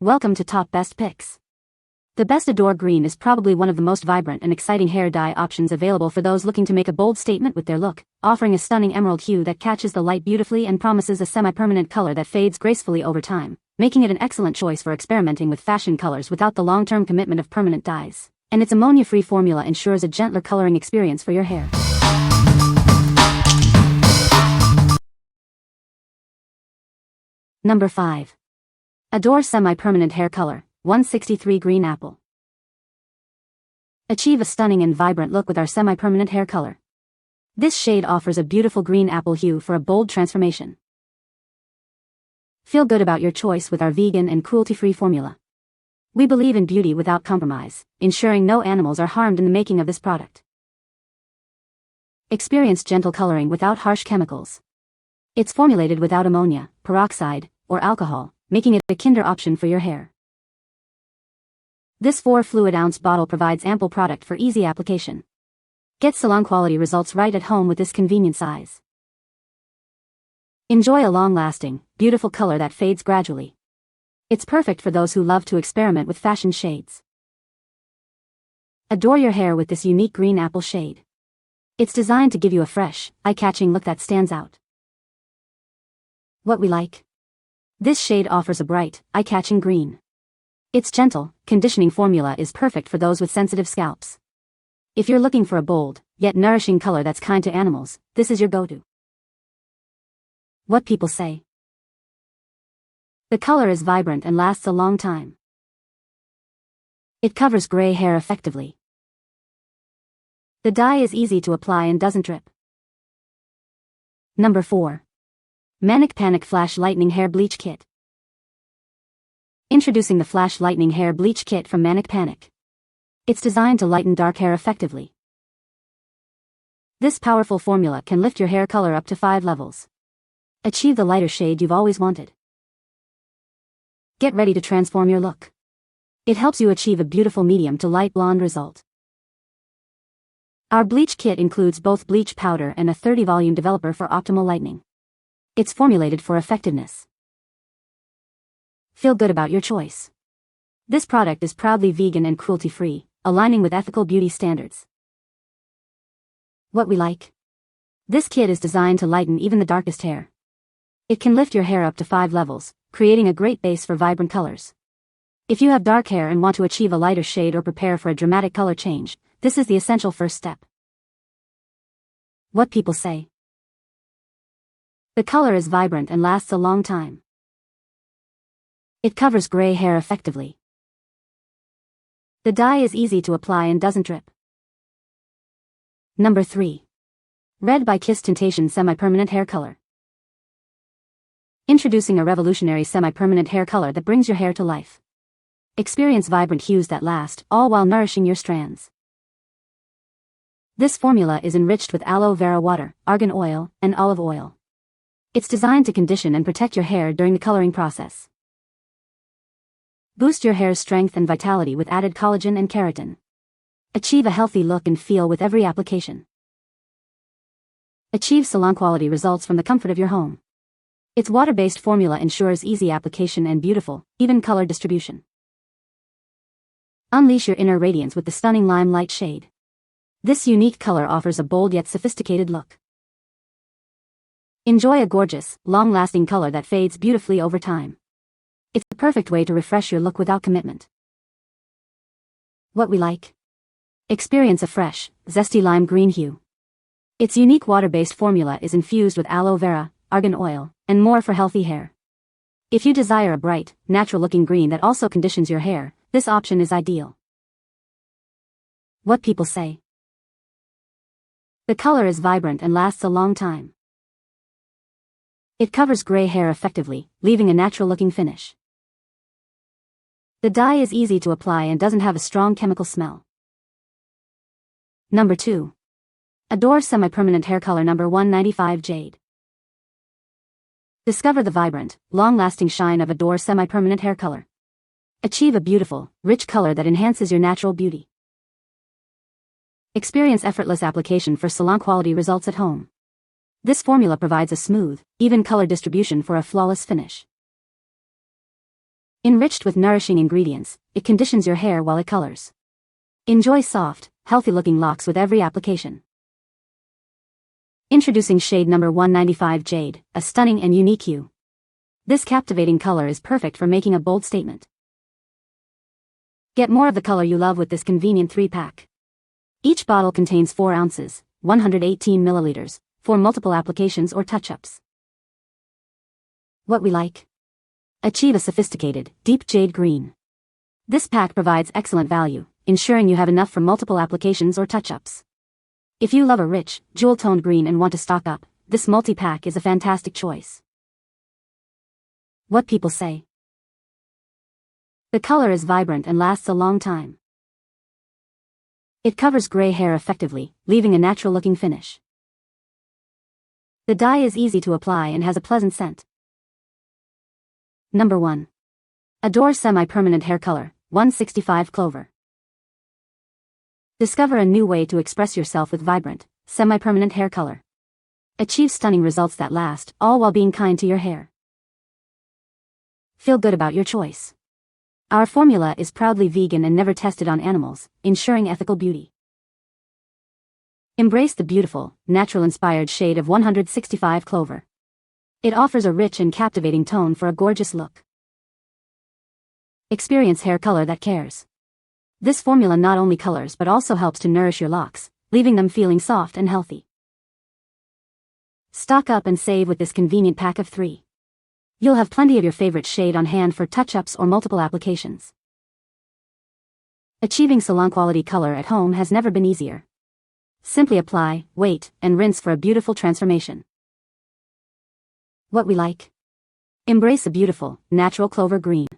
Welcome to Top Best Picks. The Best Adore Green is probably one of the most vibrant and exciting hair dye options available for those looking to make a bold statement with their look, offering a stunning emerald hue that catches the light beautifully and promises a semi-permanent color that fades gracefully over time, making it an excellent choice for experimenting with fashion colors without the long-term commitment of permanent dyes. And its ammonia-free formula ensures a gentler coloring experience for your hair. Number 5. Adore Semi-Permanent Hair Color, 163 Green Apple. Achieve a stunning and vibrant look with our semi-permanent hair color. This shade offers a beautiful green apple hue for a bold transformation. Feel good about your choice with our vegan and cruelty-free formula. We believe in beauty without compromise, ensuring no animals are harmed in the making of this product. Experience gentle coloring without harsh chemicals. It's formulated without ammonia, peroxide, or alcohol, making it a kinder option for your hair. This 4 fluid ounce bottle provides ample product for easy application. Get salon quality results right at home with this convenient size. Enjoy a long-lasting, beautiful color that fades gradually. It's perfect for those who love to experiment with fashion shades. Adore your hair with this unique green apple shade. It's designed to give you a fresh, eye-catching look that stands out. What we like. This shade offers a bright, eye-catching green. Its gentle, conditioning formula is perfect for those with sensitive scalps. If you're looking for a bold, yet nourishing color that's kind to animals, this is your go-to. What people say. The color is vibrant and lasts a long time. It covers gray hair effectively. The dye is easy to apply and doesn't drip. Number 4. MANIC Panic Flash Lightning Hair Bleach Kit. Introducing the Flash Lightning Hair Bleach Kit from MANIC Panic. It's designed to lighten dark hair effectively. This powerful formula can lift your hair color up to 5 levels. Achieve the lighter shade you've always wanted. Get ready to transform your look. It helps you achieve a beautiful medium to light blonde result. Our bleach kit includes both bleach powder and a 30-volume developer for optimal lightening. It's formulated for effectiveness. Feel good about your choice. This product is proudly vegan and cruelty-free, aligning with ethical beauty standards. What we like. This kit is designed to lighten even the darkest hair. It can lift your hair up to 5 levels, creating a great base for vibrant colors. If you have dark hair and want to achieve a lighter shade or prepare for a dramatic color change, this is the essential first step. What people say. The color is vibrant and lasts a long time. It covers gray hair effectively. The dye is easy to apply and doesn't drip. Number 3. Red by Kiss Tintation Semi-Permanent Hair Color. Introducing a revolutionary semi-permanent hair color that brings your hair to life. Experience vibrant hues that last, all while nourishing your strands. This formula is enriched with aloe vera water, argan oil, and olive oil. It's designed to condition and protect your hair during the coloring process. Boost your hair's strength and vitality with added collagen and keratin. Achieve a healthy look and feel with every application. Achieve salon quality results from the comfort of your home. Its water-based formula ensures easy application and beautiful, even color distribution. Unleash your inner radiance with the stunning lime light shade. This unique color offers a bold yet sophisticated look. Enjoy a gorgeous, long-lasting color that fades beautifully over time. It's the perfect way to refresh your look without commitment. What we like. Experience a fresh, zesty lime green hue. Its unique water-based formula is infused with aloe vera, argan oil, and more for healthy hair. If you desire a bright, natural-looking green that also conditions your hair, this option is ideal. What people say. The color is vibrant and lasts a long time. It covers gray hair effectively, leaving a natural-looking finish. The dye is easy to apply and doesn't have a strong chemical smell. Number 2. Adore Semi-Permanent Hair Color Number 195 Jade. Discover the vibrant, long-lasting shine of Adore Semi-Permanent Hair Color. Achieve a beautiful, rich color that enhances your natural beauty. Experience effortless application for salon-quality results at home. This formula provides a smooth, even color distribution for a flawless finish. Enriched with nourishing ingredients, it conditions your hair while it colors. Enjoy soft, healthy-looking locks with every application. Introducing shade number 195 Jade, a stunning and unique hue. This captivating color is perfect for making a bold statement. Get more of the color you love with this convenient 3-pack. Each bottle contains 4 ounces, 118 milliliters, for multiple applications or touch-ups. What we like. Achieve a sophisticated, deep jade green. This pack provides excellent value, ensuring you have enough for multiple applications or touch-ups. If you love a rich, jewel-toned green and want to stock up, this multi-pack is a fantastic choice. What people say. The color is vibrant and lasts a long time. It covers gray hair effectively, leaving a natural-looking finish. The dye is easy to apply and has a pleasant scent. Number 1. Adore Semi-Permanent Hair Color, 165 Clover. Discover a new way to express yourself with vibrant, semi-permanent hair color. Achieve stunning results that last, all while being kind to your hair. Feel good about your choice. Our formula is proudly vegan and never tested on animals, ensuring ethical beauty. Embrace the beautiful, natural-inspired shade of 165 Clover. It offers a rich and captivating tone for a gorgeous look. Experience hair color that cares. This formula not only colors but also helps to nourish your locks, leaving them feeling soft and healthy. Stock up and save with this convenient pack of 3. You'll have plenty of your favorite shade on hand for touch-ups or multiple applications. Achieving salon-quality color at home has never been easier. Simply apply, wait, and rinse for a beautiful transformation. What we like. Embrace a beautiful, natural clover green.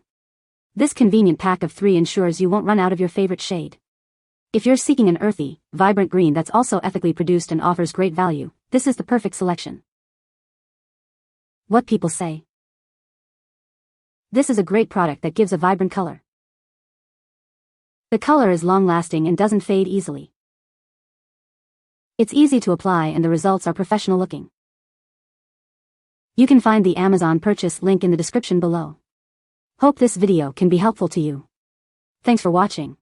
This convenient pack of 3 ensures you won't run out of your favorite shade. If you're seeking an earthy, vibrant green that's also ethically produced and offers great value, this is the perfect selection. What people say. This is a great product that gives a vibrant color. The color is long-lasting and doesn't fade easily. It's easy to apply and the results are professional-looking. You can find the Amazon purchase link in the description below. Hope this video can be helpful to you. Thanks for watching.